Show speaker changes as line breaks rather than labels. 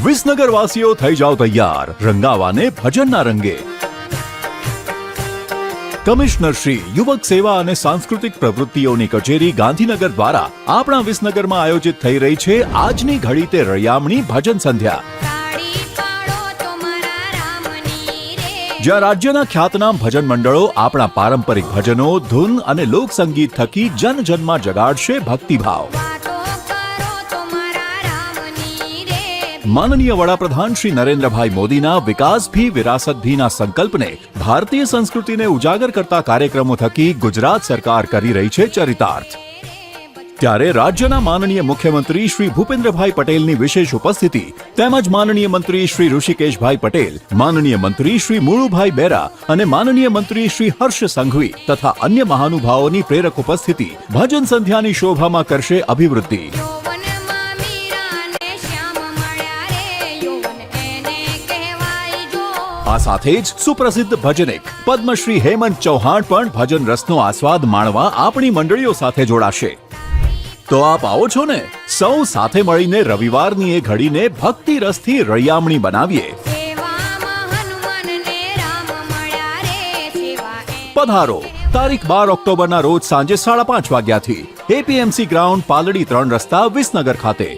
વિસનગર વાસીઓ થઈ જાઓ તૈયાર, રંગાવાને ભજનના રંગે. કમિશનર શ્રી યુવક સેવા અને સાંસ્કૃતિક પ્રવૃત્તિઓની કચેરી ગાંધીનગર દ્વારા આપણા વિસનગરમાં આયોજિત થઈ રહી છે આજની ઘડી તે રળિયામણી ભજન સંધ્યા. જ્યાં રાજ્યના ખ્યાતનામ ભજન મંડળો આપણા પારંપરિક ભજનો, ધૂન અને લોકસંગીત થકી જનજનમાં જગાડશે ભક્તિભાવ. માનનીય વડાપ્રધાન શ્રી નરેન્દ્રભાઈ મોદીના વિકાસ ભી વિરાસત ભીના સંકલ્પને ભારતીય સંસ્કૃતિને ઉજાગર કરતા કાર્યક્રમો થકી ગુજરાત સરકાર કરી રહી છે ચરિતાર્થ. ત્યારે રાજ્યના માનનીય મુખ્યમંત્રી શ્રી ભૂપેન્દ્રભાઈ પટેલની વિશેષ ઉપસ્થિતિ તેમજ માનનીય મંત્રી શ્રી ઋષિકેશભાઈ પટેલ, માનનીય મંત્રી શ્રી મુળુભાઈ બેરા અને માનનીય મંત્રી શ્રી હર્ષ સંઘવી તથા અન્ય મહાનુભાવોની પ્રેરક ઉપસ્થિતિ ભજન સંધ્યાની શોભામાં કરશે અભિવૃદ્ધિ. આ સાથે જ સુપ્રસિદ્ધ ભજનિક પદ્મશ્રી હેમંત ચૌહાણ પણ ભજન રસનો આસ્વાદ માણવા આપણી મંડળીઓ સાથે જોડાશે. તો આપ આવો છો ને? સૌ સાથે મળીને રવિવારની એ ઘડીને ભક્તિ રસથી રળિયામણી બનાવીએ. પધારો. તારીખ 12 ઓક્ટોબરના રોજ સાંજે 5:30 વાગ્યાથી એપીએમસી ગ્રાઉન્ડ, પાલડી 3 રસ્તા, વિસનગર ખાતે.